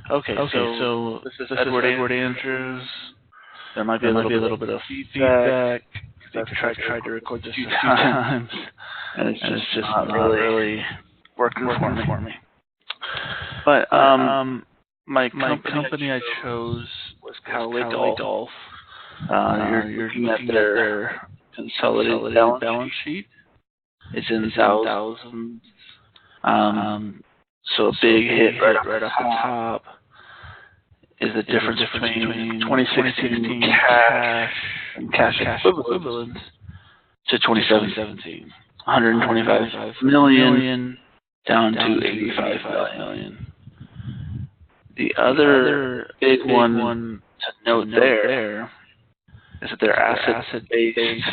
Okay, so this is Edward Andrews. There might be a little bit of feedback. They've tried to record this a few times, and it's just not really working for me. But my company I chose was Callaway Golf. You're looking at their consolidated balance sheet. It's in thousands. So a big hit right off the top is the difference between 2016 cash and cash equivalents to 2017. 125 million down to 85 million. The other big one to note there is that their asset-based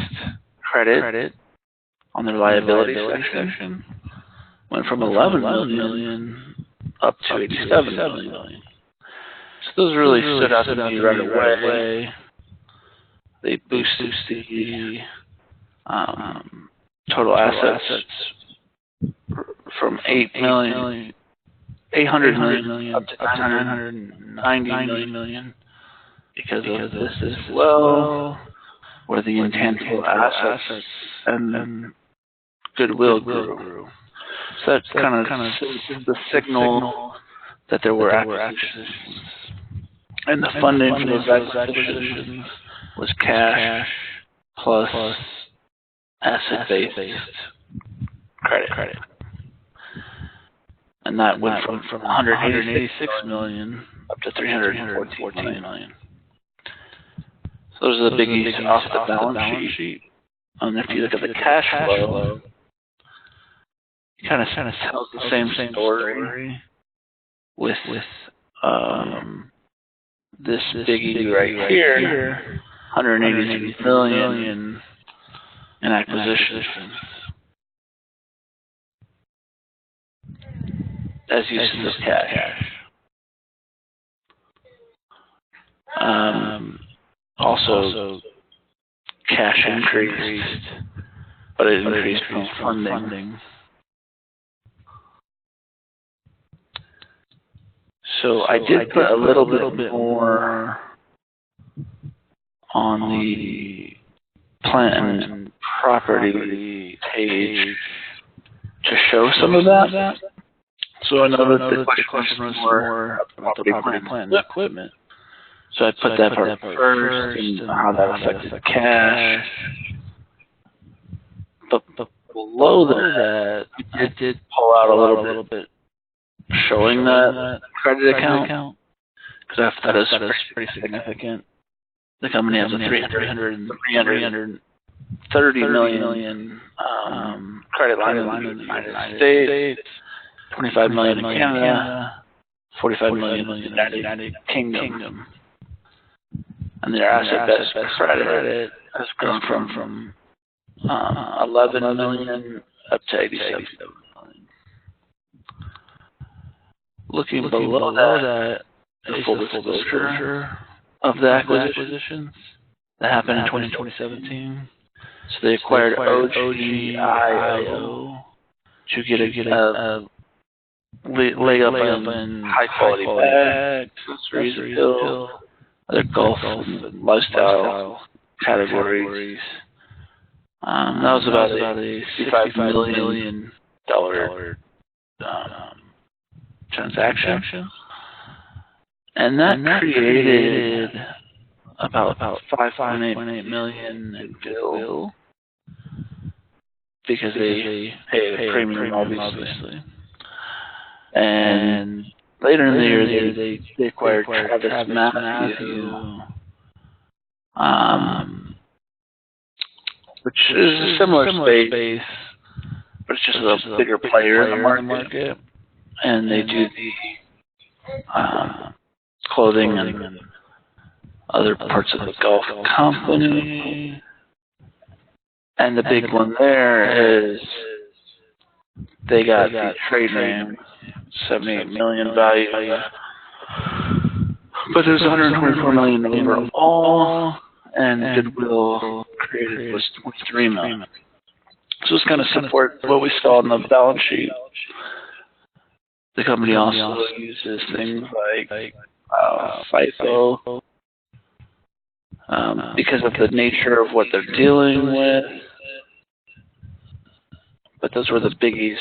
credit on their liability section went from 11 million up to 87 million. So those really stood out to me right away. They boosted the total assets from 800 million up to 990 million because of this as well, where the intangible assets and goodwill grew. So that's kind of the signal that there were acquisitions. And the funding for those acquisitions was cash plus asset-based credit. And that went from 186 million up to 314 million. So those are the biggies off the balance sheet. And if you look at the cash flow, it kind of tells the same story with this biggie right here, 183 million in acquisitions. As uses of cash. Also, cash increased, but it increased from funding. So I did put a little bit more on the plant and property page to show some of that. So I know that the question was more about the property, plant, and equipment. So I put that part first and how that affected cash. But below that, I did pull out a little bit showing that credit account, because I thought it was pretty significant. The company has a 330 million credit line in the United States, 25 million in Canada, 45 million in the United Kingdom. And their asset-based credit has grown from 11 million up to 87 million. Looking below that is the full disclosure of the acquisitions that happened in 2017. So they acquired OGIO to get a leg up in high-quality bags, accessories, apparel, other golf and lifestyle categories. That was about a $65 million transaction. And that created about 5.8 million in goodwill because they pay a premium, obviously. And later in the year, they acquired Travis Matthew, which is a similar space, but it's just a bigger player in the market. And they do the clothing and other parts of the golf company. And the big one there is they got the trade name, 78 million value, but there's 124 million overall, and goodwill created was 23 million. So it's kind of support what we saw on the balance sheet. The company also uses things like FIFO because of the nature of what they're dealing with. But those were the biggies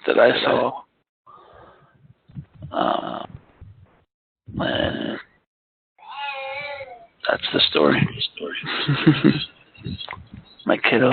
that I saw. And that's the story. My kiddo.